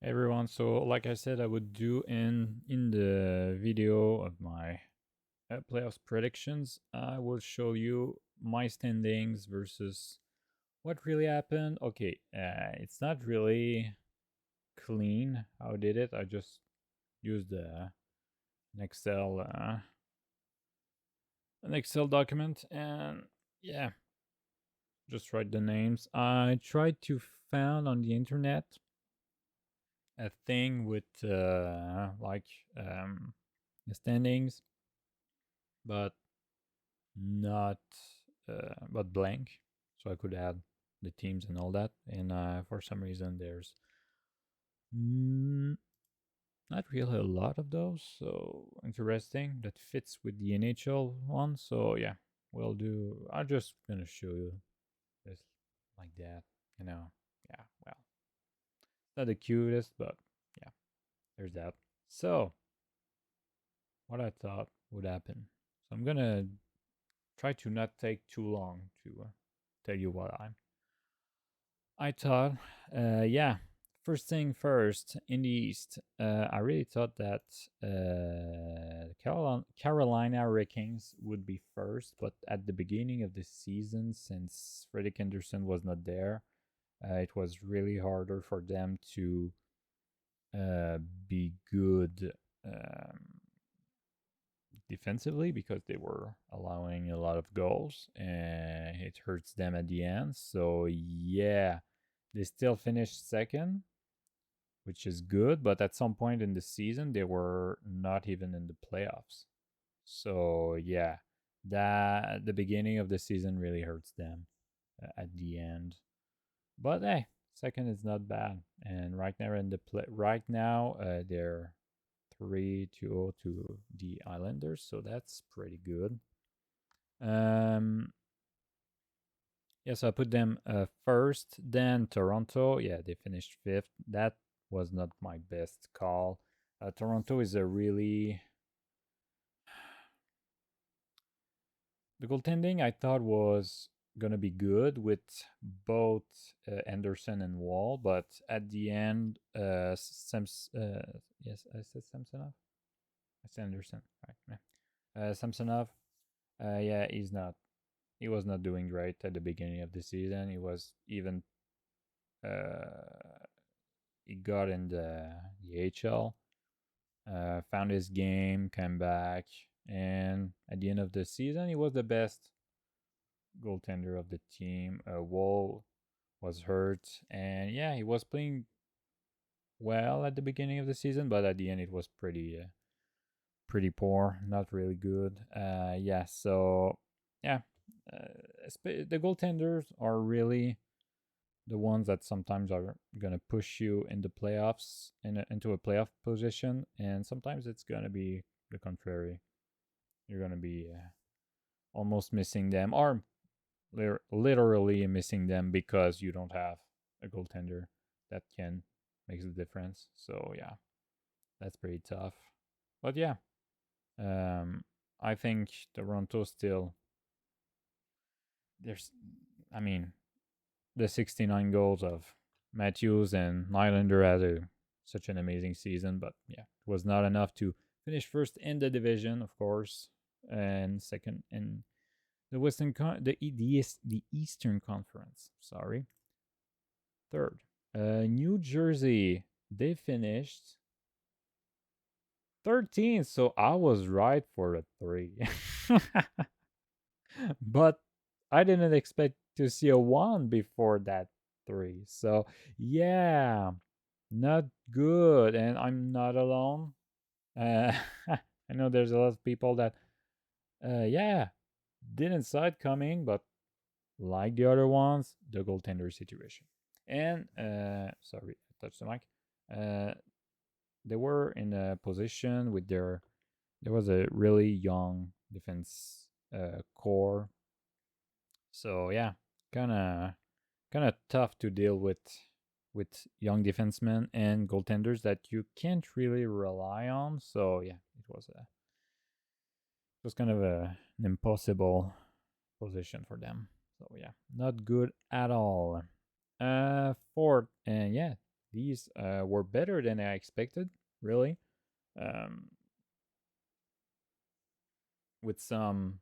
Hey everyone, so like I said I would do in the video of my playoffs predictions, I will show you my standings versus what really happened. Okay, it's not really clean how I did it. I just used an Excel document, and yeah, just write the names. I tried to found on the internet a thing with the standings, but not but blank, so I could add the teams and all that. And for some reason, there's mm, not really a lot of those. So interesting. That fits with the NHL one. So yeah, we'll do. I'm just gonna show you this like that. You know, yeah. Well, not the cutest, but yeah, there's that. So what I thought would happen. So I'm gonna try to not take too long to tell you what I thought. Yeah, first thing first, in the East, I really thought that Carolina Hurricanes would be first, but at the beginning of the season, since Fredrik Anderson was not there, it was really harder for them to uh, be good defensively because they were allowing a lot of goals and it hurts them at the end. So, yeah, they still finished second, which is good, but at some point in the season, they were not even in the playoffs. So, yeah, that the beginning of the season really hurts them at the end. But hey, second is not bad. And right now in the they're 3-2 to the Islanders, so that's pretty good. Yes, I put them first. Then Toronto, yeah, they finished fifth. That was not my best call. Toronto is a really the goaltending I thought was gonna be good with both Anderson and Wall, but at the end, yes, I said Samsonov. I said Anderson, right? Yeah. Samsonov, yeah, he was not doing great at the beginning of the season. He was even uh, he got in the AHL, found his game, came back, and at the end of the season, he was the best goaltender of the team. Wall was hurt, and yeah, he was playing well at the beginning of the season, but at the end, it was pretty poor, not really good. Yeah, so yeah, the goaltenders are really the ones that sometimes are gonna push you in the playoffs into a playoff position, and sometimes it's gonna be the contrary. You're gonna be almost missing them, or literally missing them because you don't have a goaltender that can make the difference. So yeah, that's pretty tough. But yeah, um, I think Toronto still there's. I mean, the 69 goals of Matthews and Nylander had such an amazing season, but yeah, it was not enough to finish first in the division, of course, and second in the the Eastern Conference. Sorry, third. New Jersey, they finished 13th, so I was right for the three. But I didn't expect to see a one before that three. So yeah, not good. And I'm not alone. Uh, I know there's a lot of people that, yeah, didn't saw it coming, but like the other ones, the goaltender situation. And sorry, I touched the mic. Uh, they were in a position with there was a really young defense core. So yeah, kind of tough to deal with young defensemen and goaltenders that you can't really rely on. So yeah, it was kind of an impossible position for them. So yeah, not good at all. Fourth, and yeah, these were better than I expected, really. Um, with some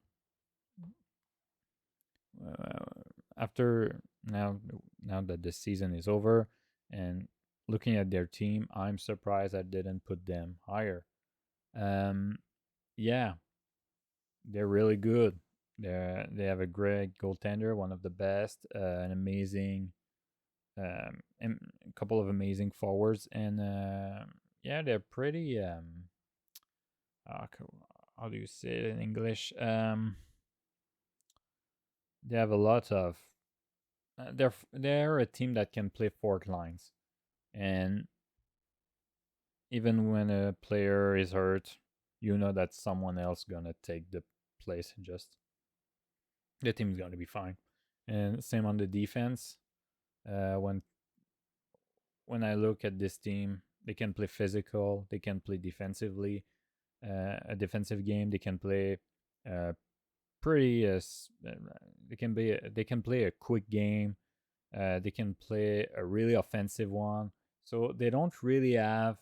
after now that the season is over and looking at their team, I'm surprised I didn't put them higher. Um, yeah, they're really good. They have a great goaltender, one of the best, an amazing, a couple of amazing forwards, and yeah, they're pretty. Uh, how do you say it in English? They have a lot of. They're a team that can play fourth lines, and even when a player is hurt, you know that someone else gonna take the place. Just the team's gonna be fine. And same on the defense. Uh, when when I look at this team, they can play physical. They can play defensively. A defensive game. They can play uh, pretty. They can play a quick game. They can play a really offensive one. So they don't really have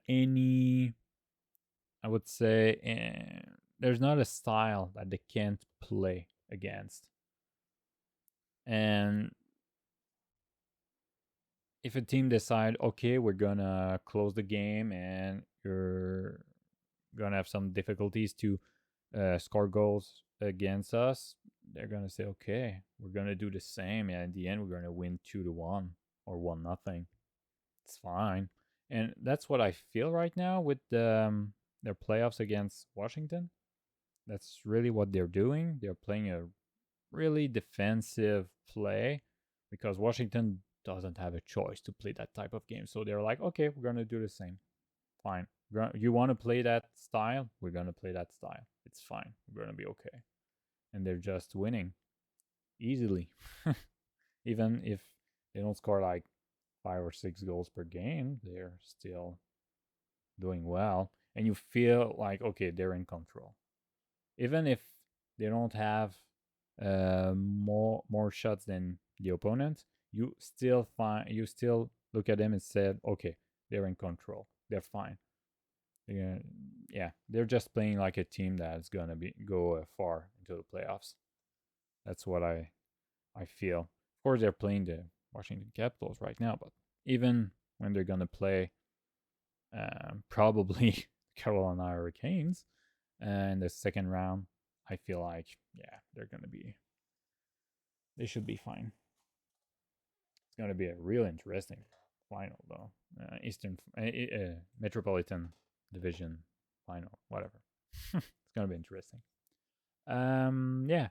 any. I would say there's not a style that they can't play against. And if a team decide, okay, we're gonna close the game, and you're gonna have some difficulties to score goals against us, they're gonna say, okay, we're gonna do the same, and at the end, we're gonna win 2-1 or 1-0. It's fine, and that's what I feel right now with their playoffs against Washington. That's really what they're doing. They're playing a really defensive play because Washington doesn't have a choice to play that type of game. So they're like, okay, we're going to do the same. Fine. You want to play that style? We're going to play that style. It's fine. We're going to be okay. And they're just winning easily. Even if they don't score like 5 or 6 goals per game, they're still doing well. And you feel like, okay, they're in control. Even if they don't have more shots than the opponent, you still look at them and said, okay, they're in control. They're fine. Yeah, yeah, they're just playing like a team that's gonna be go far into the playoffs. That's what I feel. Of course, they're playing the Washington Capitals right now, but even when they're gonna play probably Carolina Hurricanes in the second round, I feel like yeah, they should be fine. It's gonna be a real interesting final though. Eastern Metropolitan Division final, whatever. It's gonna be interesting. Yeah.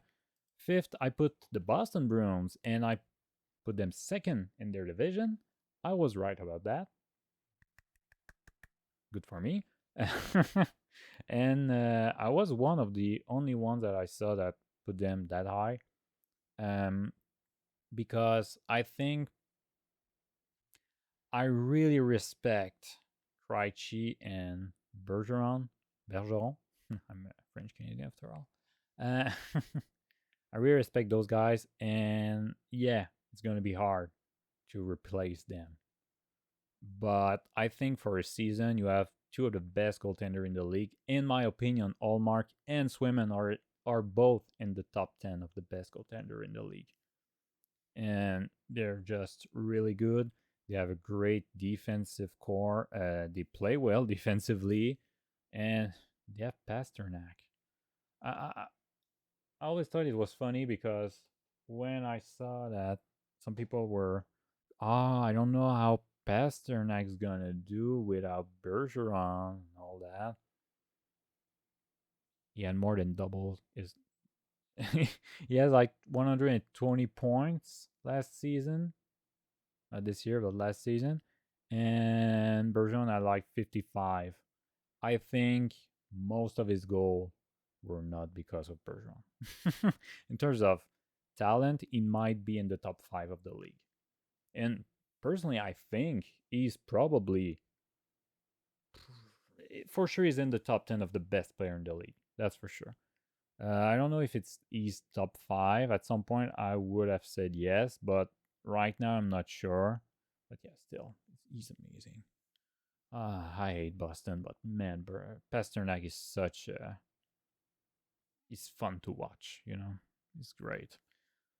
Fifth, I put the Boston Bruins, and I put them second in their division. I was right about that. Good for me. And I was one of the only ones that I saw that put them that high. Um, because I think I really respect Krejci and Bergeron. Bergeron. I'm a French Canadian after all. Uh, I really respect those guys, and yeah, it's going to be hard to replace them. But I think for a season, you have two of the best goaltender in the league. In my opinion, Allmark and Swimmen are both in the top 10 of the best goaltender in the league. And they're just really good. They have a great defensive core. They play well defensively, and they have Pasternak. I, I I always thought it was funny because when I saw that some people were, I don't know how Pasternak's gonna do without Bergeron and all that. He had more than double his. He has like 120 points last season, not this year, but last season, and Bergeron had like 55. I think most of his goal were not because of Bergeron. In terms of talent, he might be in the top 5 of the league. And personally, I think he's probably, for sure, he's in the top 10 of the best player in the league. That's for sure. I don't know if he's top 5. At some point, I would have said yes, but right now, I'm not sure. But yeah, still, he's amazing. I hate Boston, but man, Pasternak is such a he's fun to watch. He's great.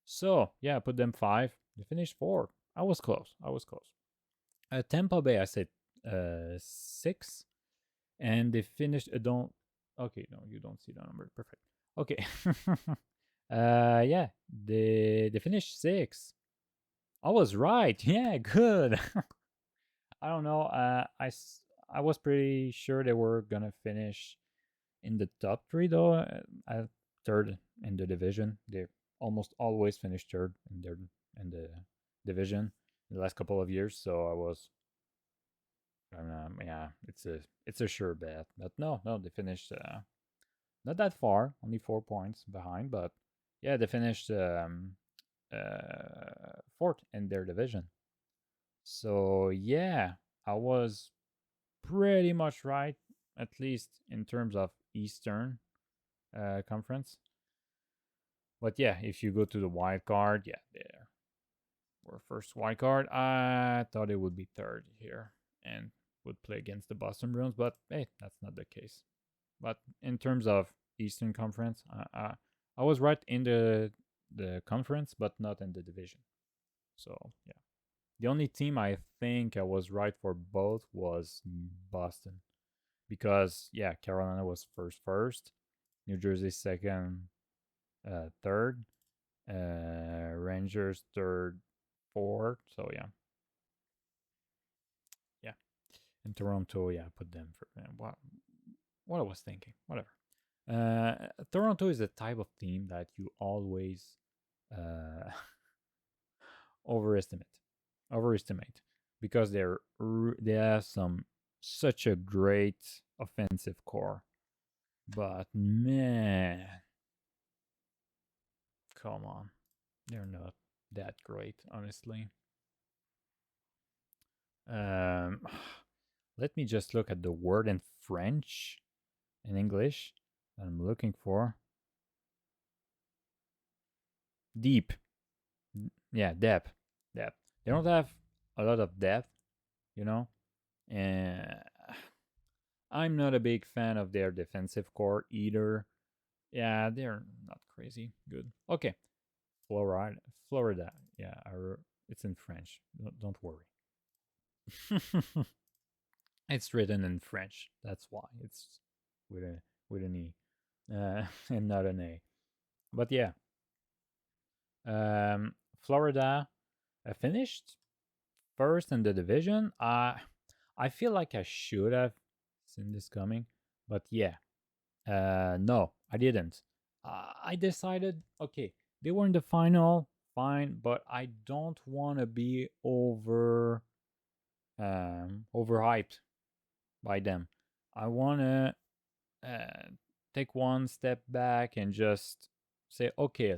So yeah, I put them five. They finished four. I was close. I was close. Tampa Bay, I said six, and they finished. Don't. Okay, no, you don't see the number. Perfect. Okay. Yeah, they finished six. I was right. Yeah, good. I don't know. I was pretty sure they were gonna finish in the top three though. Third in the division. They almost always finish third in the division the last couple of years. So I was, yeah, it's a sure bet. But no, they finished not that far, only 4 points behind. But yeah, they finished fourth in their division. So yeah, I was pretty much right, at least in terms of Eastern Conference. But yeah, if you go to the wild card, yeah, there were first wild card. I thought it would be third here and would play against the Boston Bruins, but hey, that's not the case. But in terms of Eastern Conference, I was right in the conference, but not in the division. So yeah, the only team I think I was right for both was Boston, because yeah, Carolina was first, New Jersey second, third, Rangers third, fourth. So yeah, yeah, and Toronto, yeah, put them for what I was thinking. Whatever. Toronto is the type of team that you always uh, overestimate, overestimate, because they have such a great offensive core, but man, come on, they're not that great, honestly. Um, Let me just look at the word in French and English that I'm looking for. Deep. Yeah, depth. Depth. They don't have a lot of depth, you know? And I'm not a big fan of their defensive core either. Yeah, they're not crazy good. Okay. Florida. Florida. Yeah, it's in French. Don't worry. It's written in French. That's why it's with an E, and not an A. But yeah, Florida finished first in the division. I feel like I should have seen this coming, but yeah, no, I didn't. I decided, okay, they were in the final, fine, but I don't want to be overhyped by them. I want to uh, take one step back and just say, okay,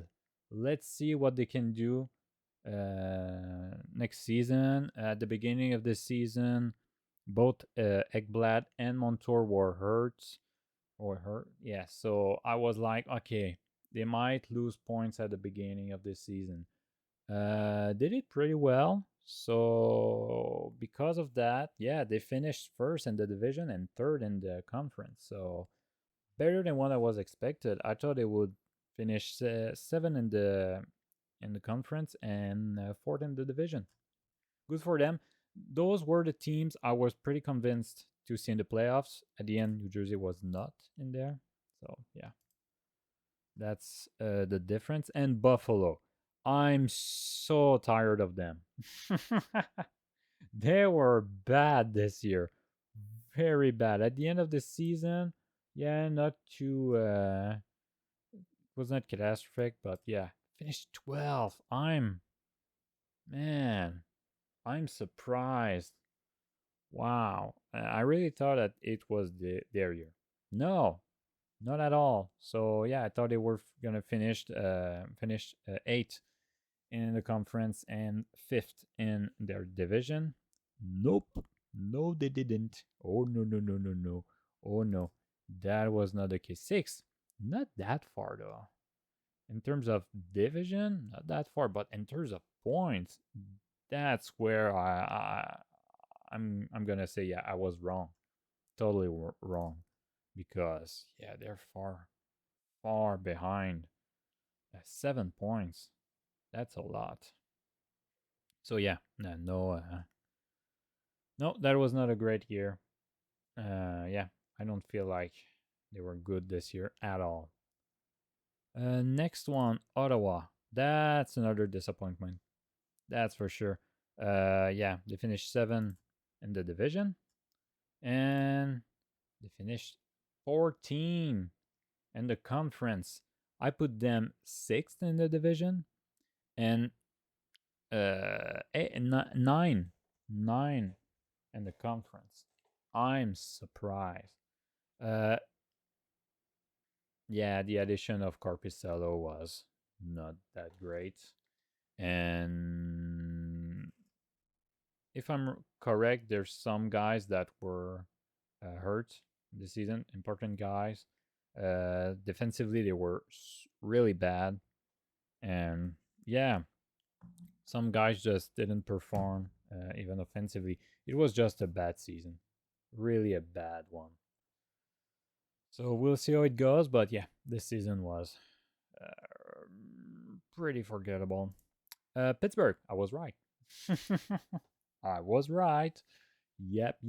let's see what they can do next season. At the beginning of the season, both Ekblad and Montour were hurt. Yeah, so I was like, okay, they might lose points at the beginning of this season. Did it pretty well. So because of that, yeah, they finished first in the division and third in the conference. So better than what I was expected. I thought they would finish seven in the conference and fourth in the division. Good for them. Those were the teams I was pretty convinced to see in the playoffs. At the end, New Jersey was not in there. So yeah, that's the difference. And Buffalo, I'm so tired of them. They were bad this year, very bad. At the end of the season, yeah, not too was not catastrophic, but yeah, finished 12th. Man, I'm surprised. Wow, I really thought that it was their year. No, not at all. So yeah, I thought they were gonna finish eighth in the conference and fifth in their division. Nope, no, they didn't. Oh no. Oh no, that was not the case. Six, not that far though. In terms of division, not that far, but in terms of points, that's where I'm gonna say yeah I was wrong, totally wrong, because yeah they're far behind. 7 points. That's a lot. So yeah, no, that was not a great year. Yeah, I don't feel like they were good this year at all. Next one, Ottawa. That's another disappointment. That's for sure. Yeah, they finished 7 in the division, and they finished 14 in the conference. I put them 6th in the division, and 9 in the conference. I'm surprised. Uh, yeah, the addition of Corpicello was not that great. And if I'm correct, there's some guys that were hurt this season, important guys. Defensively, they were really bad. And yeah, some guys just didn't perform, even offensively. It was just a bad season, really a bad one. So we'll see how it goes. But yeah, this season was pretty forgettable. Pittsburgh, I was right. I was right. Yep.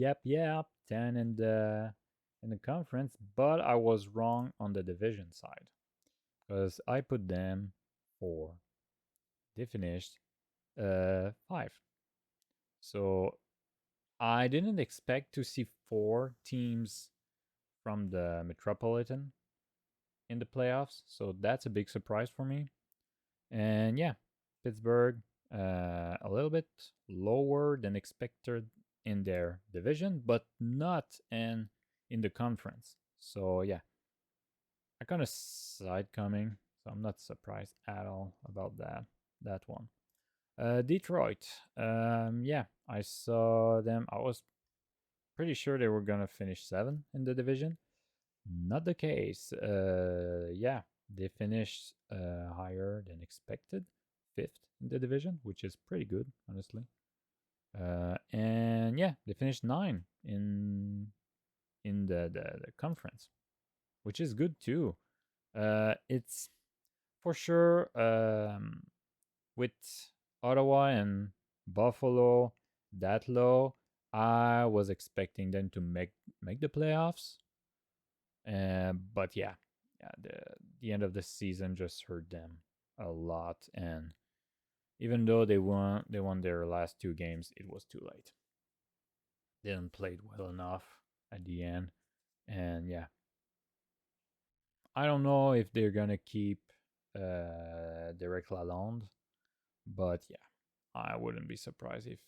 10 in the conference, but I was wrong on the division side because I put them 4. They finished 5. So I didn't expect to see 4 teams from the Metropolitan in the playoffs, so that's a big surprise for me. And yeah, Pittsburgh a little bit lower than expected in their division, but not in the conference. So yeah, I kind of saw it coming, so I'm not surprised at all about that one. Detroit, yeah, I saw them. I was pretty sure they were gonna finish 7 in the division. Not the case. Yeah, they finished higher than expected, 5th in the division, which is pretty good, honestly. And yeah, they finished 9 in the conference, which is good too. It's for sure with Ottawa and Buffalo that low. I was expecting them to make the playoffs. But yeah, the end of the season just hurt them a lot, and even though they won their last 2 games, it was too late. They didn't play well enough at the end, and yeah, I don't know if they're gonna keep Derek Lalonde, but yeah, I wouldn't be surprised if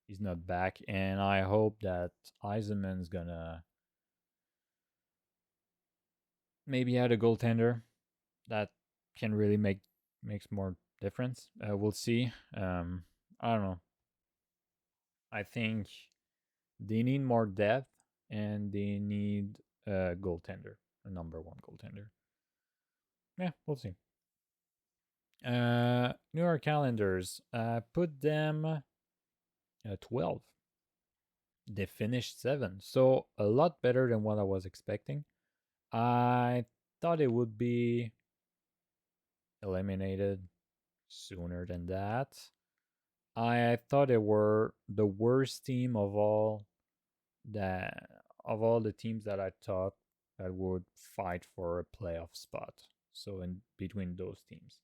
he's not back, and I hope that Eisenman's gonna maybe add a goaltender that can really makes more difference. We'll see. I don't know. I think they need more depth and they need a goaltender, a number one goaltender. Yeah, we'll see. New York Calendars. Put them 12. They finished 7, so a lot better than what I was expecting. I thought it would be eliminated sooner than that. I thought they were the worst team that of all the teams that I thought that would fight for a playoff spot. So in between those teams.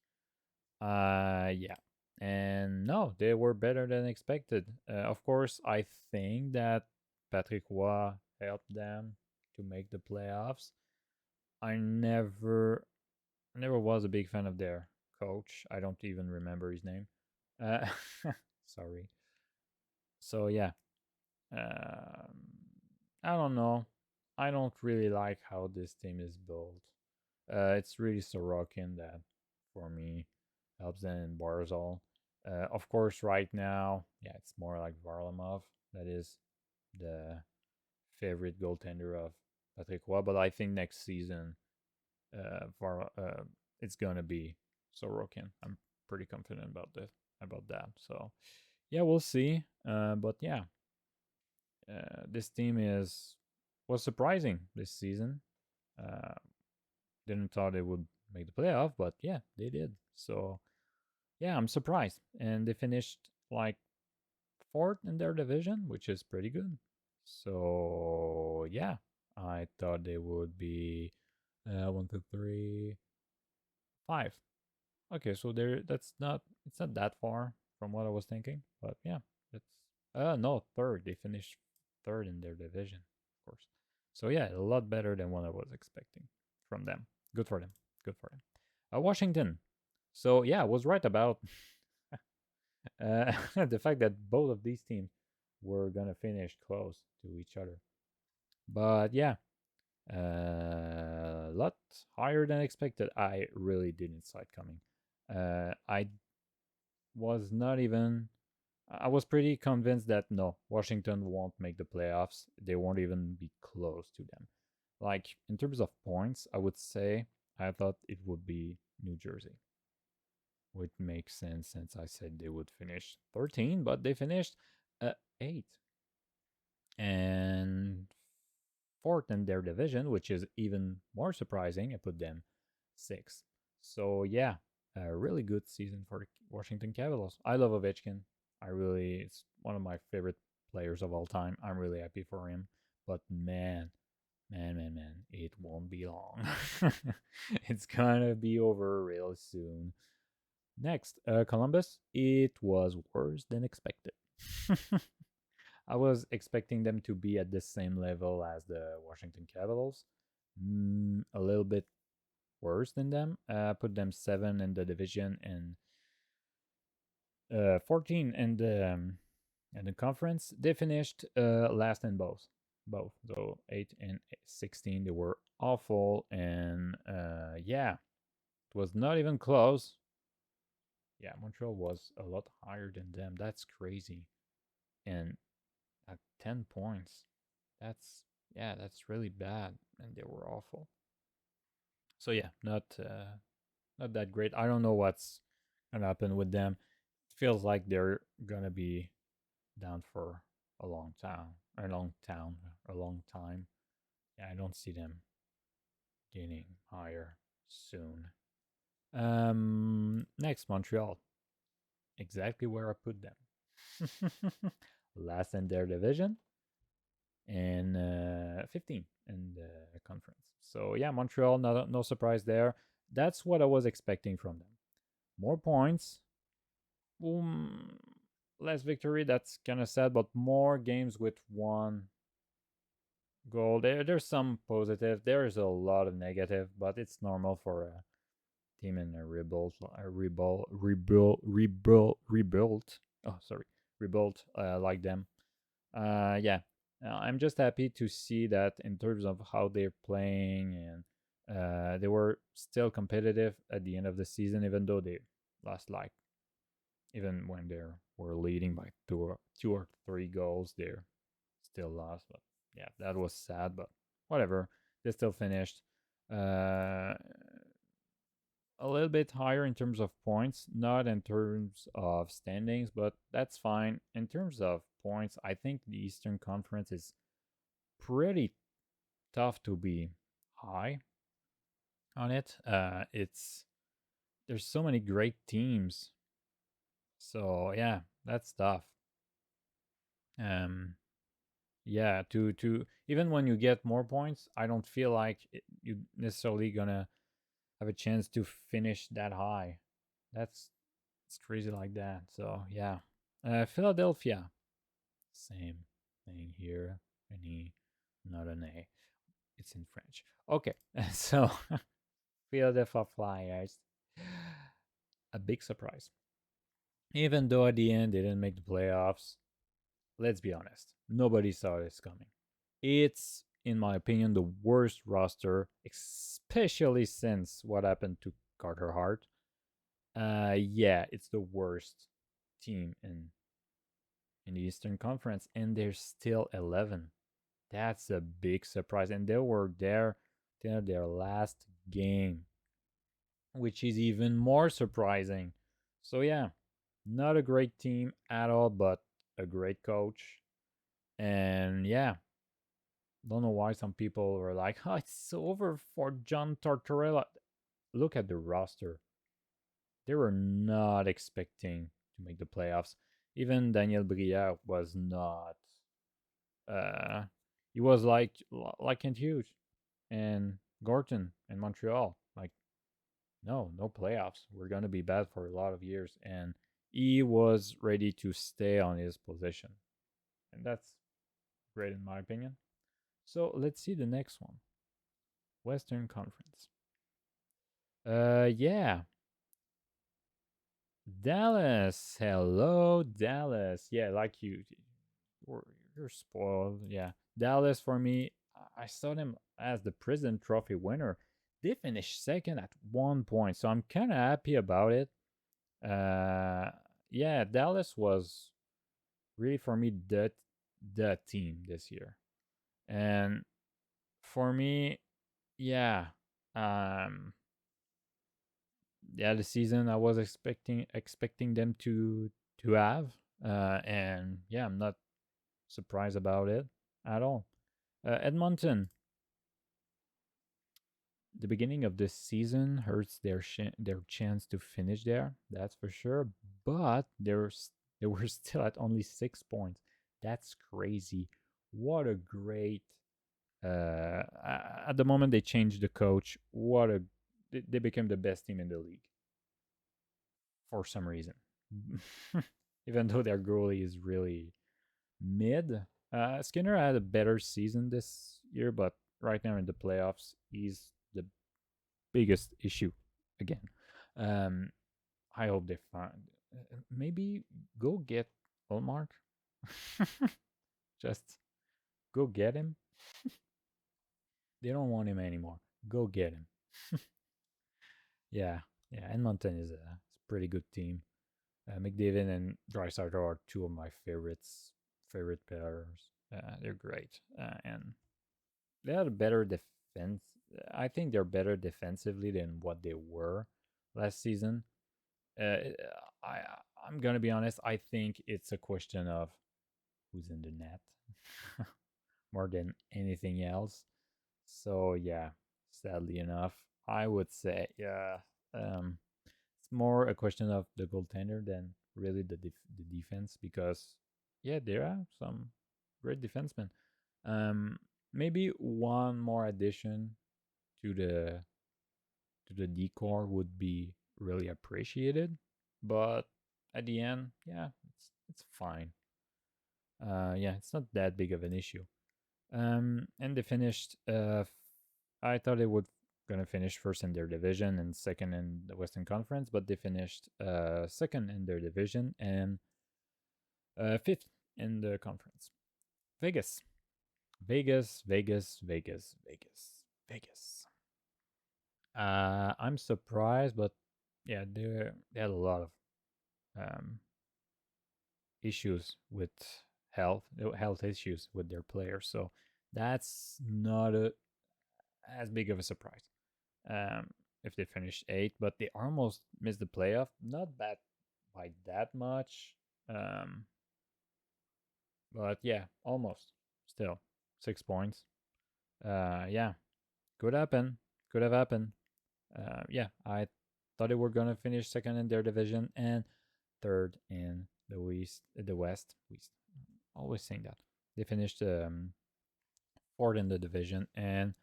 Yeah. And no, they were better than expected. Of course, I think that Patrick Roy helped them to make the playoffs. I never was a big fan of their coach. I don't even remember his name. Uh, sorry. So yeah, um, I don't know. I don't really like how this team is built. It's really Sorokin that, for me, helps them in Barzal. Of course, right now, yeah, it's more like Varlamov that is the favorite goaltender of Patrick Roy. But I think next season, it's gonna be Sorokin. I'm pretty confident about that. about that. So yeah, we'll see. But yeah, this team is was surprising this season. Uh, didn't thought they would make the playoff, but yeah, they did. So yeah, I'm surprised, and they finished like fourth in their division, which is pretty good. So yeah, I thought they would be one, two, three, five. Okay, so there that's not it's not that far from what I was thinking, but yeah, that's no, third. They finished third in their division, of course. So yeah, a lot better than what I was expecting from them. Good for them. Good for them. Washington. So yeah, I was right about the fact that both of these teams were gonna finish close to each other. But yeah, a lot higher than expected. I really didn't see it coming. I was not even. I was pretty convinced that no, Washington won't make the playoffs. They won't even be close to them. Like in terms of points, I would say I thought it would be New Jersey, which makes sense since I said they would finish 13, but they finished 8 and fourth in their division, which is even more surprising. I put them 6. So yeah, a really good season for the Washington Capitals. I love Ovechkin. It's one of my favorite players of all time. I'm really happy for him. But man, it won't be long. It's gonna be over real soon. Next, Columbus. It was worse than expected. I was expecting them to be at the same level as the Washington Capitals. A little bit worse than them. Put them 7 in the division and 14 in the conference. They finished last in both. Both. So 8 and 16. They were awful. And yeah, it was not even close. Yeah, Montreal was a lot higher than them. That's crazy. And at 10 points. That's yeah, that's really bad, and they were awful. So yeah, not that great. I don't know what's gonna happen with them. It feels like they're gonna be down for a long time, a long time. Yeah, I don't see them getting higher soon. Next Montreal, exactly where I put them. Last in their division, and 15 in the conference. So yeah, Montreal, no surprise there. That's what I was expecting from them. More points, um, less victory. That's kind of sad, but more games with one goal. There's some positive. There is a lot of negative, but it's normal for a team in rebuild. Oh, sorry, rebuild like them. Yeah, I'm just happy to see that in terms of how they're playing, and they were still competitive at the end of the season, even though they lost like even when they were leading by two or three goals, they're still lost. But yeah, that was sad, but whatever. They still finished. Uh, a little bit higher in terms of points, not in terms of standings, but that's fine. In terms of points, I think the Eastern Conference is pretty tough to be high on it. It's there's so many great teams, so yeah, that's tough. Um, yeah, to even when you get more points, I don't feel like you necessarily gonna have a chance to finish that high. That's it's crazy like that. So yeah, Philadelphia, same thing here. Any, not an A. It's in French. Okay, so Philadelphia Flyers, a big surprise. Even though at the end they didn't make the playoffs, let's be honest, nobody saw this coming. It's, in my opinion, the worst roster, especially since what happened to Carter Hart. Yeah, it's the worst team in the Eastern Conference, and they're still 11. That's a big surprise, and they were there till their last game, which is even more surprising. So yeah, Not a great team at all, but a great coach. And yeah, don't know why some people were like, "Oh, it's over for John Tortorella." Look at the roster. They were not expecting to make the playoffs. Even Daniel Brière was not. Uh, he was like Kent Hughes and Gorton in Montreal. Like, no, no playoffs. We're gonna be bad for a lot of years, and he was ready to stay on his position, and that's great in my opinion. So let's see the next one, Western Conference. Yeah, Dallas. Hello, Dallas. Yeah, like you're, you're spoiled. Yeah, Dallas for me. I saw them as the President Trophy winner. They finished second at 1 point, so I'm kind of happy about it. Uh, yeah, Dallas was really for me the team this year, and for me, yeah, um, yeah, the season I was expecting them to have, and yeah, I'm not surprised about it at all. Edmonton, the beginning of this season hurts their chance to finish there. That's for sure. But they were still at only 6 points. That's crazy. What a great. At the moment they changed the coach. They became the best team in the league for some reason. Even though their goalie is really mid. Skinner had a better season this year, but right now in the playoffs, he's the biggest issue again. Um, I hope they find maybe go get Olmark. Just go get him. They don't want him anymore. Go get him. Yeah, yeah. Edmonton is a pretty good team. McDavid and Drysdale are two of my favorite players. They're great, and they had a better defense. I think they're better defensively than what they were last season. Uh, I I'm gonna be honest. I think it's a question of who's in the net more than anything else. So yeah, sadly enough, I would say yeah. Um, it's more a question of the goaltender than really the defense because yeah, there are some great defensemen. Um, maybe one more addition to the decor would be really appreciated, but at the end, yeah, it's fine. Yeah, it's not that big of an issue. And they finished. I thought they would gonna finish first in their division and second in the Western Conference, but they finished second in their division and fifth in the conference. Vegas, Vegas, Vegas, Vegas, Vegas, Vegas. I'm surprised, but yeah, they had a lot of um, issues with health issues with their players, so that's not as big of a surprise. Um, if they finished eighth, but they almost missed the playoff. Not bad by that much, um, but yeah, almost. Still 6 points. Yeah, could happen. Could have happened. Yeah, I thought they were gonna finish second in their division and third in the West. Always saying that they finished fourth in the division and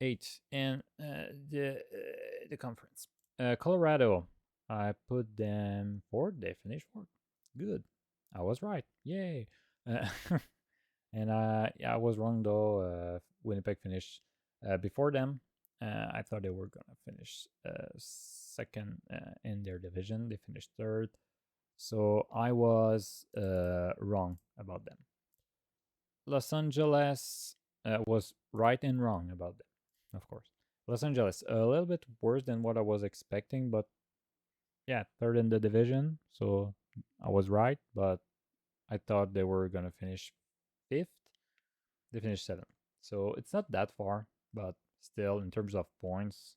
eighth in the conference. Colorado, I put them fourth. They finished fourth. Good. I was right. Yay. Uh, and yeah, I was wrong though. Winnipeg finished before them. I thought they were gonna finish second in their division. They finished third. So I was wrong about them. Los Angeles was right and wrong about them, of course. Los Angeles, a little bit worse than what I was expecting, but yeah, third in the division. So I was right, but I thought they were going to finish fifth. They finished seventh. So it's not that far, but still, in terms of points,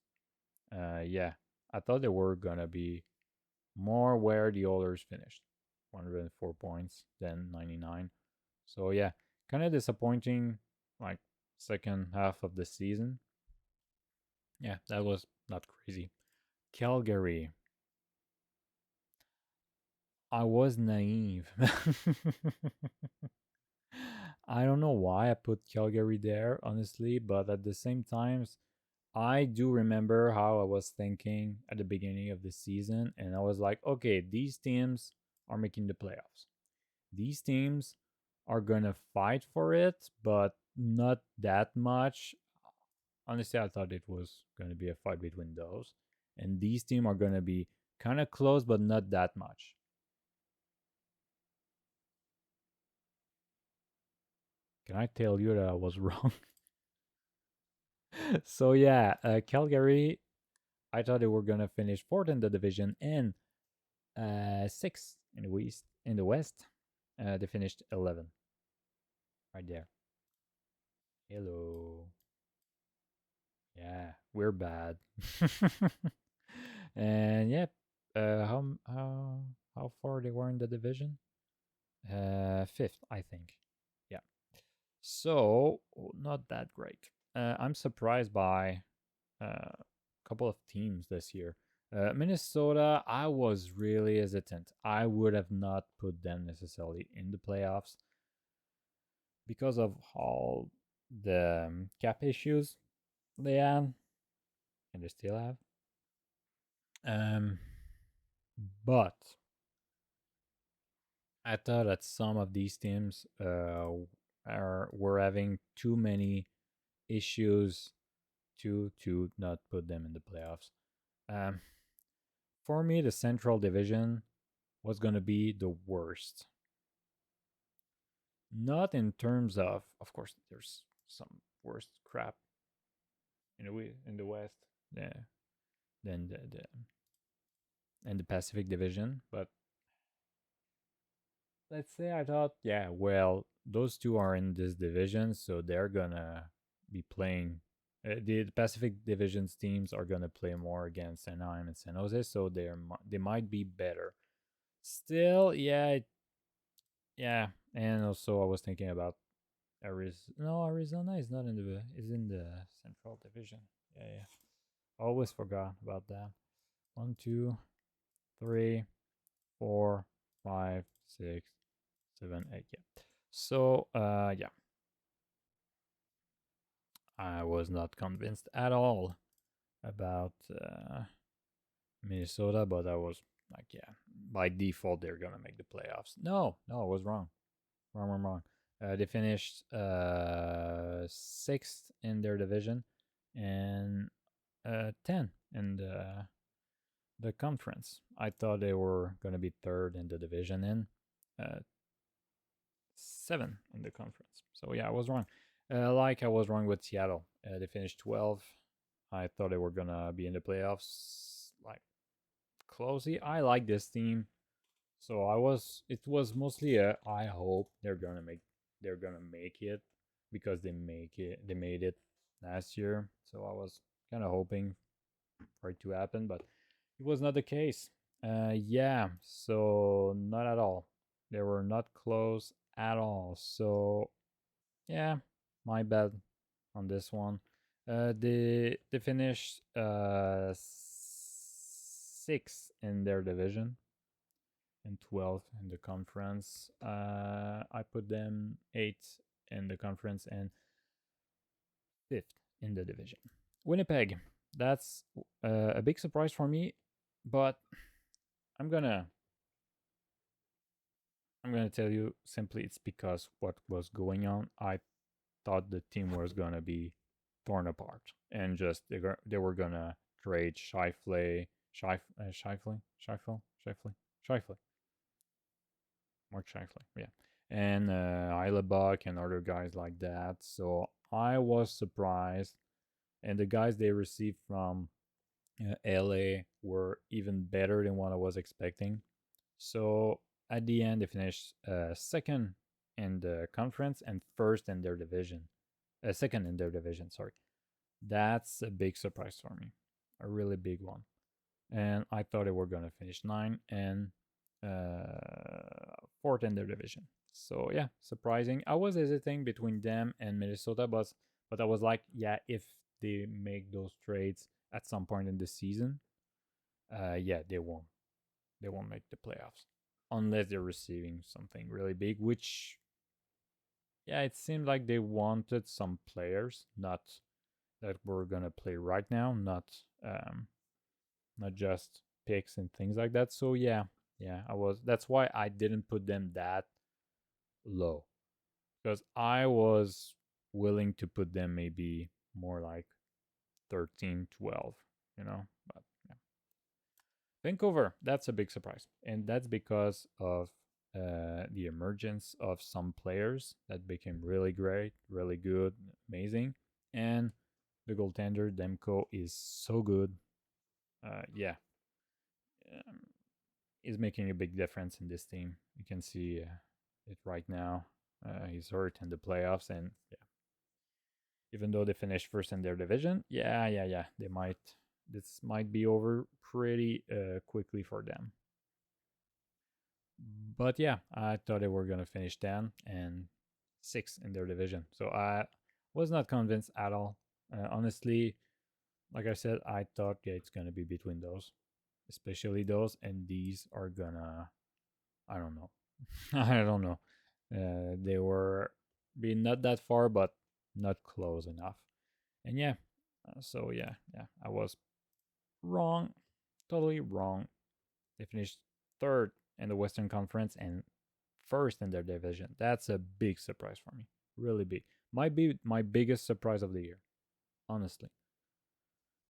yeah, I thought they were going to be more where the others finished, 104 points, then 99. So yeah, kind of disappointing, like second half of the season. Yeah, that was not crazy. Calgary, I was naive. I don't know why I put Calgary there, honestly, but at the same times, I do remember how I was thinking at the beginning of the season, and I was like, okay, these teams are making the playoffs. These teams are gonna fight for it, but not that much. Honestly, I thought it was gonna be a fight between those, and these teams are gonna be kind of close, but not that much. Can I tell you that I was wrong? So yeah, Calgary. I thought they were gonna finish fourth in the division and sixth in the West. In the West, they finished 11 right there. Hello. Yeah, we're bad. And yeah, how far they were in the division? Fifth, I think. Yeah. So not that great. I'm surprised by a couple of teams this year. Minnesota, I was really hesitant. I would have not put them necessarily in the playoffs because of all the cap issues they had, and they still have. Um, but I thought that some of these teams are were having too many issues to not put them in the playoffs. Um, for me, the Central Division was going to be the worst. Not in terms of course, there's some worst crap in the West, yeah, than the and the Pacific Division. But let's say I thought, yeah, well, those two are in this division, so they're gonna be playing. The Pacific Division's teams are gonna play more against Anaheim and San Jose, so they might be better. Still, yeah, yeah, and also I was thinking about Arizona. No, Arizona is not in the is in the Central Division. Yeah, yeah. Always forgot about that. One, two, three, four, five, six, seven, eight. Yeah. So, yeah, I was not convinced at all about Minnesota, but I was like, yeah, by default they're gonna make the playoffs. No, no, I was wrong. Wrong, wrong, wrong. They finished sixth in their division and 10 in the conference. I thought they were gonna be third in the division and uh, seven in the conference. So yeah, I was wrong. Like I was wrong with Seattle. They finished 12. I thought they were gonna be in the playoffs like closely. I like this team, so I was. It was mostly a. I hope they're gonna make. They're gonna make it because they make it. They made it last year, so I was kind of hoping for it to happen, but it was not the case. Yeah, so not at all. They were not close at all. So yeah, my bad on this one. They finished sixth in their division and 12th in the conference. I put them eighth in the conference and fifth in the division. Winnipeg, that's a big surprise for me, but I'm gonna I'm gonna tell you simply it's because what was going on. I thought the team was gonna be torn apart and just they were gonna trade Shifley, Mark Shifley, yeah, and Buck and other guys like that. So I was surprised, and the guys they received from LA were even better than what I was expecting. So at the end, they finished second in the conference and first in their division. Second in their division, sorry. That's a big surprise for me. A really big one. and I thought they were gonna finish 9 and fourth in their division. So yeah, surprising. I was hesitating between them and Minnesota, but I was like, yeah, if they make those trades at some point in the season, yeah, they won't make the playoffs unless they're receiving something really big. Which yeah, it seemed like they wanted some players, not that we're gonna play right now, not just picks and things like that. So yeah, yeah, I was. That's why I didn't put them that low because I was willing to put them maybe more like 13, 12, you know. But yeah. Vancouver, that's a big surprise, and that's because of the emergence of some players that became really great, really good, amazing, and the goaltender Demko is so good. Yeah, um, is making a big difference in this team. You can see it right now. He's hurt in the playoffs, and yeah, even though they finished first in their division, yeah, they might. This might be over pretty quickly for them. But yeah, I thought they were gonna finish 10 and 6 in their division, so I was not convinced at all. Honestly, like I said, I thought yeah, it's gonna be between those, especially those, and these are gonna. I don't know. I don't know. They were being not that far, but not close enough. And yeah, so yeah, I was wrong, totally wrong. They finished third in the Western Conference and first in their division. That's a big surprise for me. Really big. Might be my biggest surprise of the year, honestly.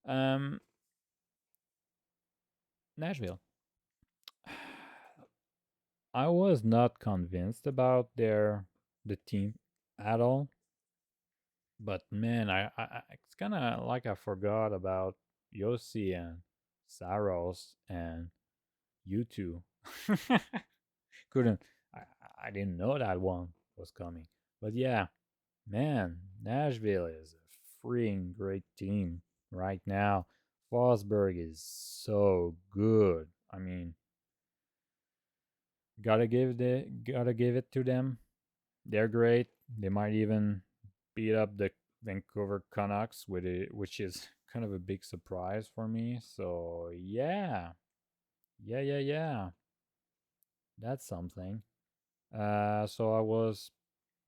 Um, Nashville. I was not convinced about the team at all. But man, it's kind of like I forgot about Yossi and Saros and you two. Couldn't I, I didn't know that one was coming. But yeah, man, Nashville is a freaking great team right now. Fosberg is so good. I mean, gotta give it to them. They're great. They might even beat up the Vancouver Canucks with it, which is kind of a big surprise for me. So yeah, that's something. So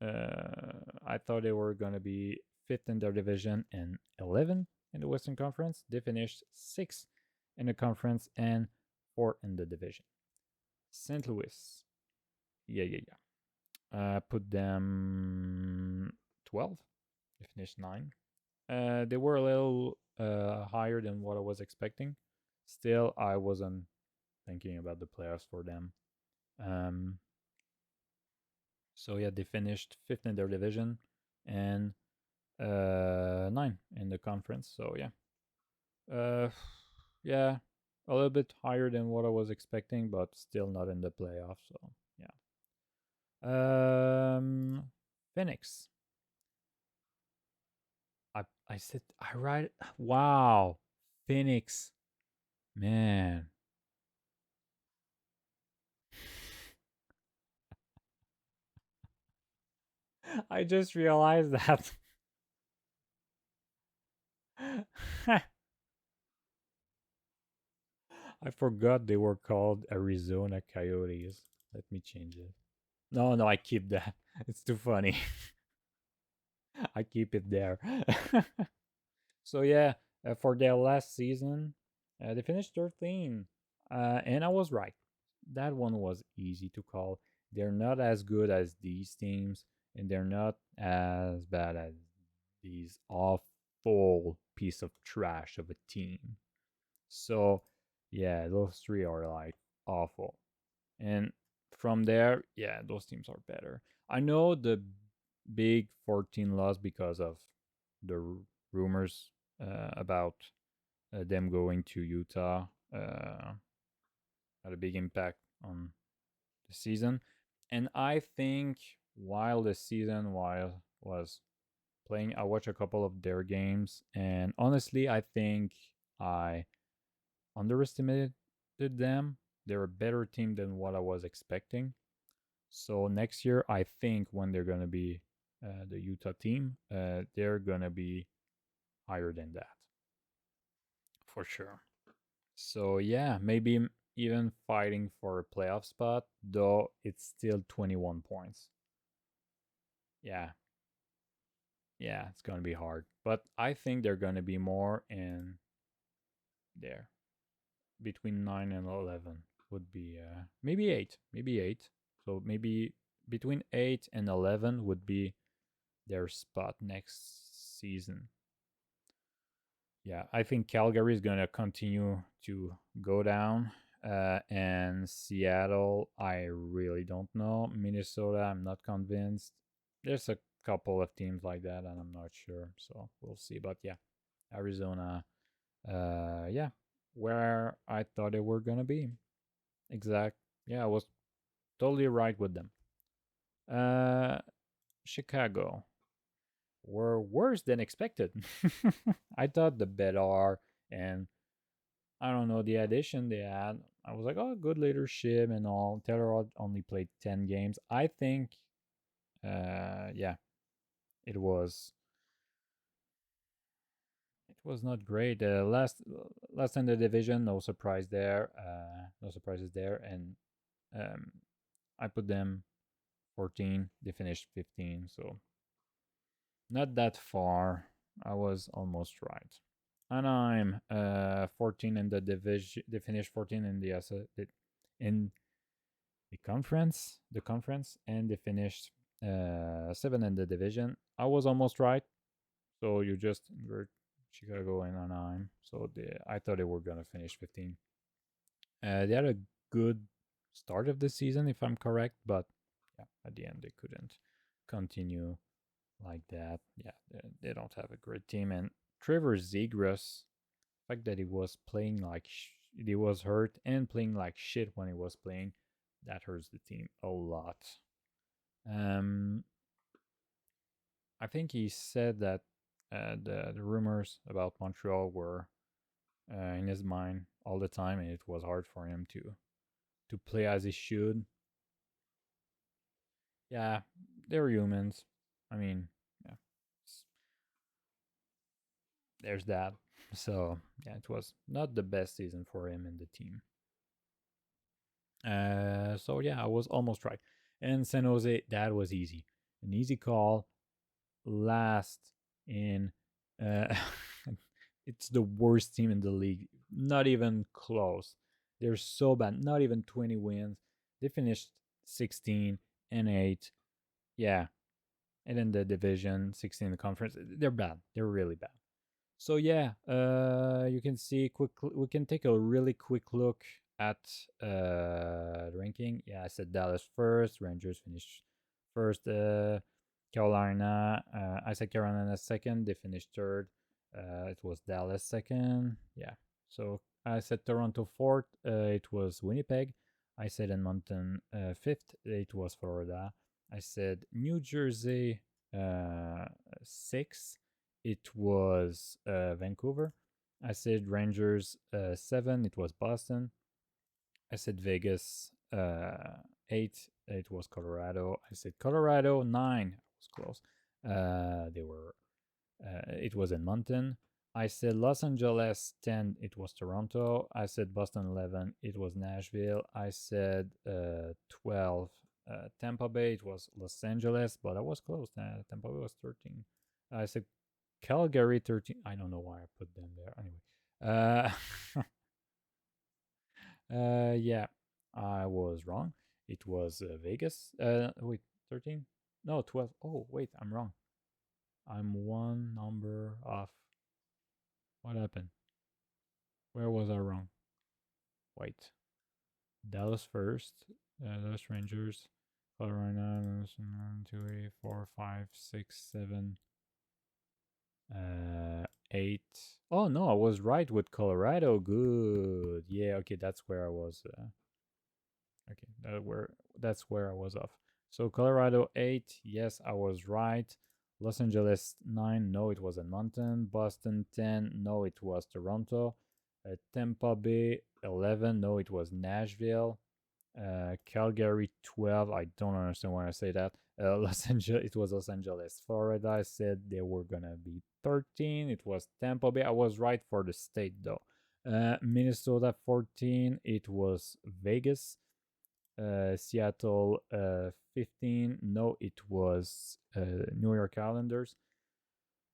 I thought they were gonna be fifth in their division and 11 in the Western Conference. They finished sixth in the conference and fourth in the division. St. Louis, yeah. Put them 12. They finished 9. They were a little higher than what I was expecting. Still, I wasn't thinking about the playoffs for them. Um, so yeah, they finished fifth in their division and 9 in the conference. So uh, yeah, a little bit higher than what I was expecting, but still not in the playoffs. So yeah. Phoenix. I said I write. Wow, Phoenix, man. I just realized that. I forgot they were called Arizona Coyotes. Let me change it. No, I keep that. It's too funny. I keep it there. So yeah, for their last season, they finished 13, and I was right. That one was easy to call. They're not as good as these teams, and they're not as bad as these awful piece of trash of a team. So yeah, those three are like awful. And from there, yeah, those teams are better. I know the big 14 loss because of the rumors about them going to Utah had a big impact on the season. And I think while the season was playing, I watched a couple of their games, and honestly, I think I underestimated them. They're a better team than what I was expecting. So next year, I think when they're gonna be the Utah team, they're gonna be higher than that for sure. So yeah, maybe even fighting for a playoff spot, though it's still 21 points. Yeah, yeah, it's gonna be hard. But I think they're gonna be more in there between 9 and 11 would be maybe 8, maybe 8. So maybe between 8 and 11 would be their spot next season. Yeah, I think Calgary is going to continue to go down. And Seattle, I really don't know. Minnesota, I'm not convinced. There's a couple of teams like that, and I'm not sure. So we'll see. But yeah, Arizona, yeah, where I thought they were going to be. Exact. Yeah, I was totally right with them. Uh, Chicago were worse than expected. I thought the Bedar and I don't know the addition they had. I was like, oh, good leadership and all. Taylor only played 10 games. I think, yeah, it was it was not great. Last in the division, no surprise there. No surprises there, and um, I put them 14. They finished 15, so not that far. I was almost right. Anaheim, 14 in the division. They finished 14 in in the conference, and they finished 7 in the division. I was almost right. So you just invert Chicago and Anaheim. So I thought they were gonna finish 15. They had a good start of the season, if I'm correct, but yeah, at the end they couldn't continue like that. Yeah, they don't have a great team. And Trevor Zegras, the fact that he was playing like he was hurt and playing like shit when he was playing, that hurts the team a lot. Um, I think he said that the rumors about Montreal were in his mind all the time, and it was hard for him to play as he should. Yeah, they're humans. I mean, yeah, there's that. So yeah, it was not the best season for him and the team. So yeah, I was almost right. And San Jose, that was easy, an easy call. Last in, uh, it's the worst team in the league. Not even close. They're so bad. Not even 20 wins. They finished 16 and 8. Yeah, and in the division, 16 in the conference. They're bad. They're really bad. So yeah, you can see quick. We can take a really quick look at the ranking. Yeah, I said Dallas first. Rangers finished first. Carolina. I said Carolina second. They finished third. It was Dallas second. Yeah. So I said Toronto fourth. It was Winnipeg. I said Edmonton fifth. It was Florida. I said New Jersey sixth. It was Vancouver. I said Rangers 7. It was Boston. I said Vegas 8. It was Colorado. I said Colorado 9. I was close. They were. It was Edmonton. I said Los Angeles 10. It was Toronto. I said Boston 11. It was Nashville. I said 12. Tampa Bay. It was Los Angeles, but I was close. Tampa Bay was 13. I said Calgary 13. I don't know why I put them there. Anyway, yeah, I was wrong. It was Vegas. Wait, 13? No, 12. Oh, wait, I'm wrong. I'm one number off. What happened? Where was I wrong? Wait. Dallas first. Dallas Rangers. Colorado. 2, 3, 4, 5, 6, 7. 8. Oh no, I was right with Colorado. Good. Yeah, okay, that's where I was. Okay, that's where I was off. So Colorado 8. Yes, I was right. Los Angeles 9. No, it was Edmonton. Boston 10. No, it was Toronto. Tampa Bay 11. No, it was Nashville. Calgary 12. I don't understand why I say that. Los Angeles. It was Los Angeles, Florida. I said they were gonna be 13. It was Tampa Bay. I was right for the state though. Minnesota 14. It was Vegas. Seattle 15. No, it was New York Islanders.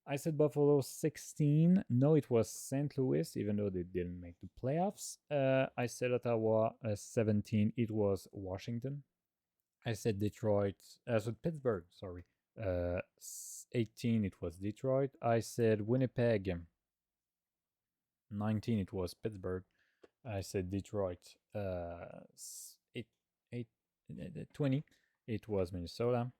I said Buffalo 16. No, it was St. Louis, even though they didn't make the playoffs. I said Ottawa 17. It was Washington. I said Detroit. I said Pittsburgh, sorry. 18. It was Detroit. I said Winnipeg. 19. It was Pittsburgh. I said Detroit. 8, 8, 20. It was Minnesota.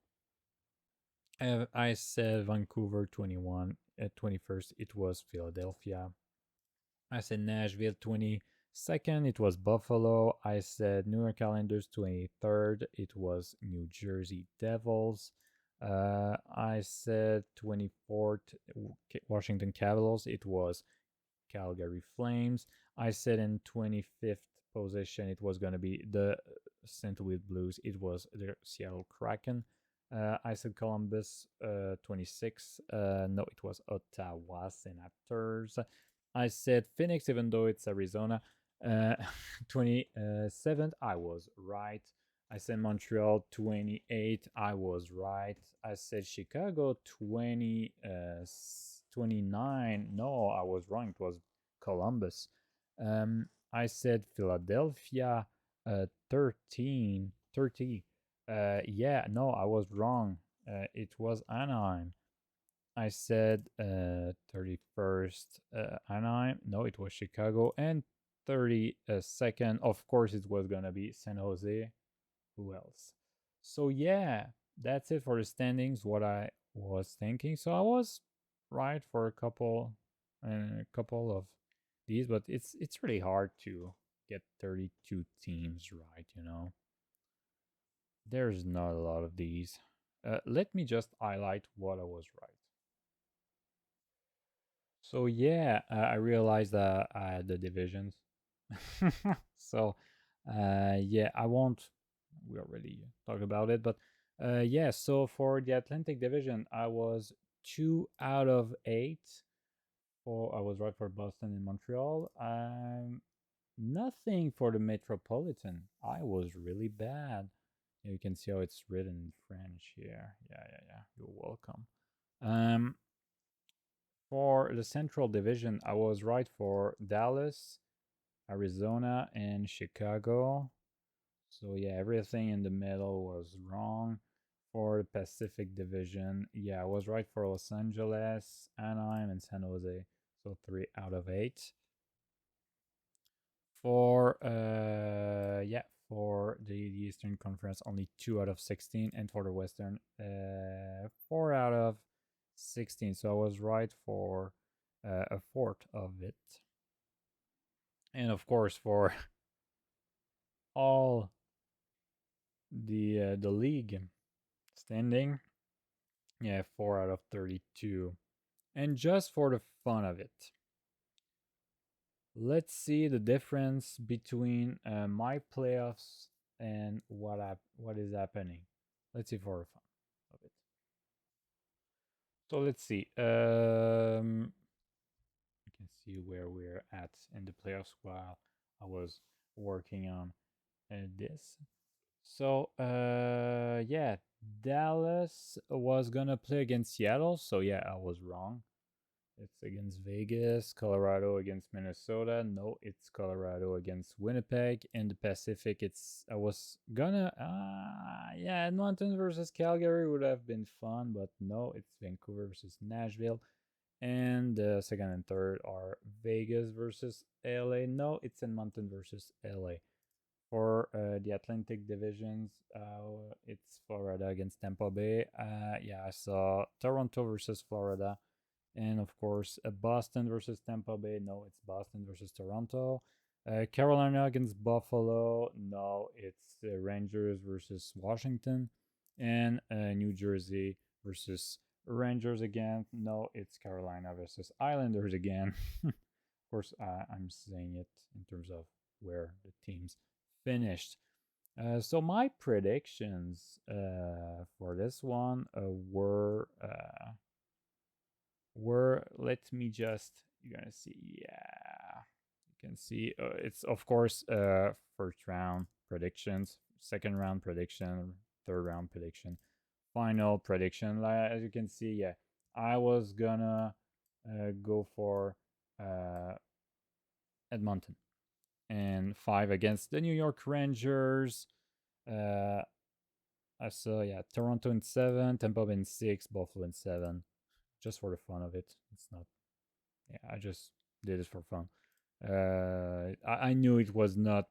I said Vancouver 21. At 21st, it was Philadelphia. I said Nashville 22nd. It was Buffalo. I said New York Islanders 23rd. It was New Jersey Devils. I said 24th Washington Capitals. It was Calgary Flames. I said in 25th position it was going to be the St. Louis Blues. It was the Seattle Kraken. I said Columbus 26. No, it was Ottawa Senators. I said Phoenix, even though it's Arizona. 27th, I was right. I said Montreal 28. I was right. I said Chicago 29. No, I was wrong. It was Columbus. I said Philadelphia 13. 30. Yeah, no, I was wrong. It was Anaheim. I said 31st Anaheim. No, it was Chicago. And 32nd, of course, it was going to be San Jose. Who else? So, yeah, that's it for the standings, what I was thinking. So, I was right for a couple of these, but it's really hard to get 32 teams right, you know. There's not a lot of these. Let me just highlight what I was right. So yeah, I realized that I had the divisions. So yeah, I won't. We already talked about it, but yeah. So for the Atlantic Division, I was 2 out of 8. I was right for Boston and Montreal. Nothing for the Metropolitan. I was really bad. You can see how it's written in French here. Yeah, yeah, yeah. You're welcome. Um, for the Central Division, I was right for Dallas, Arizona, and Chicago. So yeah, everything in the middle was wrong. For the Pacific Division, yeah, I was right for Los Angeles, Anaheim, and San Jose. So 3 out of 8. For yeah, for the Eastern Conference, only 2 out of 16, and for the Western, 4 out of 16. So I was right for a fourth of it. And of course, for all the league standing, yeah, 4 out of 32. And just for the fun of it, let's see the difference between my playoffs and what is happening. Let's see for the fun of it. So let's see. You can see where we're at in the playoffs while I was working on this. So yeah, Dallas was gonna play against Seattle. So yeah, I was wrong. It's against Vegas, Colorado against Minnesota. No, it's Colorado against Winnipeg. In the Pacific, I was gonna yeah, Edmonton versus Calgary would have been fun, but no, it's Vancouver versus Nashville. And the second and third are Vegas versus LA. No, it's Edmonton versus LA. For the Atlantic divisions, it's Florida against Tampa Bay. Yeah, I saw Toronto versus Florida. And of course, Boston versus Tampa Bay. No, it's Boston versus Toronto. Carolina against Buffalo. No, it's Rangers versus Washington. And New Jersey versus Rangers again. No, it's Carolina versus Islanders again. course, I'm saying it in terms of where the teams finished. So my predictions for this one were let me just you're gonna see, yeah, you can see it's of course first round predictions, second round prediction, third round prediction, final prediction. As you can see, yeah, I was gonna go for uh, Edmonton and 5 against the New York Rangers. Uh, I saw, yeah, Toronto in 7, Tampa Bay in 6, Buffalo in 7, just for the fun of it. It's not, yeah, I just did it for fun. I knew it was not,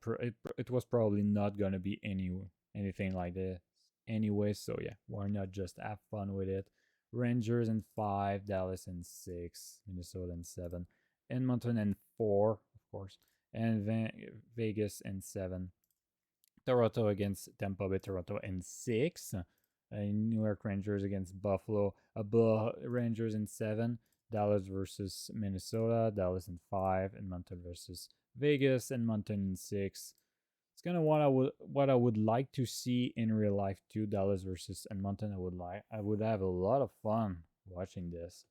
it was probably not gonna be anything like this anyway. So yeah, why not just have fun with it? Rangers in 5, Dallas in 6, Minnesota in 7, Edmonton in 4, of course, and Vegas in 7. Toronto against Tampa Bay, Toronto in 6. New York Rangers against Buffalo, Rangers in 7. Dallas versus Minnesota, Dallas in 5. Edmonton versus Vegas, Edmonton in 6. It's kind of what I would like to see in real life too. Dallas versus Edmonton. I would have a lot of fun watching this.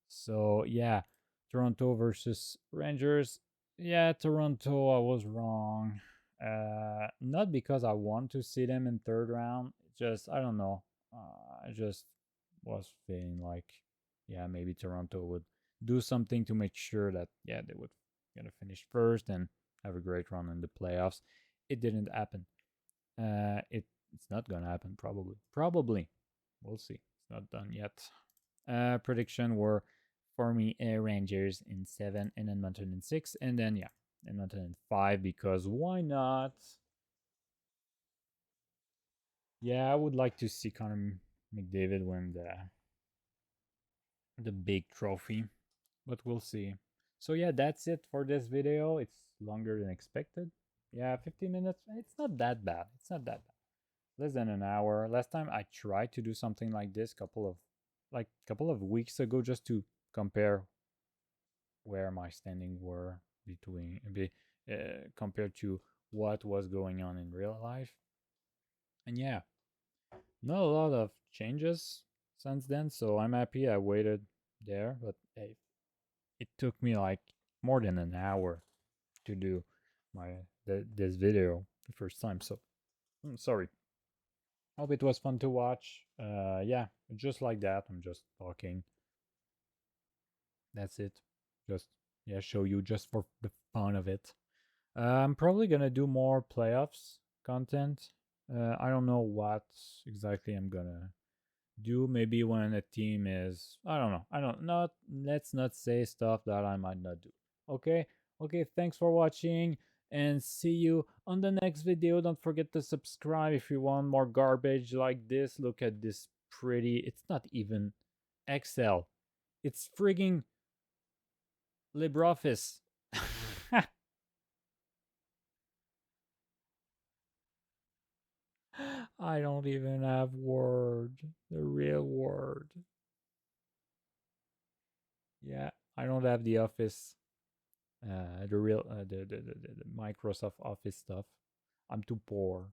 So yeah, Toronto versus Rangers. Yeah, Toronto, I was wrong. Not because I want to see them in third round. Just I don't know. I just was feeling like, yeah, maybe Toronto would do something to make sure that, yeah, they would gonna finish first and have a great run in the playoffs. It didn't happen. It's not gonna happen probably. Probably. We'll see. It's not done yet. Prediction were for me Rangers in 7 and Edmonton in 6, and then yeah, Edmonton in 5 because why not? Yeah, I would like to see Connor McDavid win the big trophy, but we'll see. So yeah, that's it for this video. It's longer than expected. Yeah, 15 minutes. It's not that bad. It's not that bad. Less than an hour. Last time I tried to do something like this couple of weeks ago just to compare where my standing were compared to what was going on in real life. And yeah, not a lot of changes since then, so I'm happy I waited there. But hey, it took me like more than an hour to do this video the first time. So I'm sorry. Hope it was fun to watch. Yeah, just like that. I'm just talking. That's it. Just, yeah, show you just for the fun of it. I'm probably gonna do more playoffs content. I don't know what exactly I'm gonna do. Maybe when a team is, I don't know. I don't not. Let's not say stuff that I might not do. Okay. Okay. Thanks for watching, and see you on the next video. Don't forget to subscribe if you want more garbage like this. Look at this pretty. It's not even Excel. It's frigging Libre Office. I don't even have Word, the real Word. Yeah, I don't have the Office, the real, the Microsoft Office stuff. I'm too poor.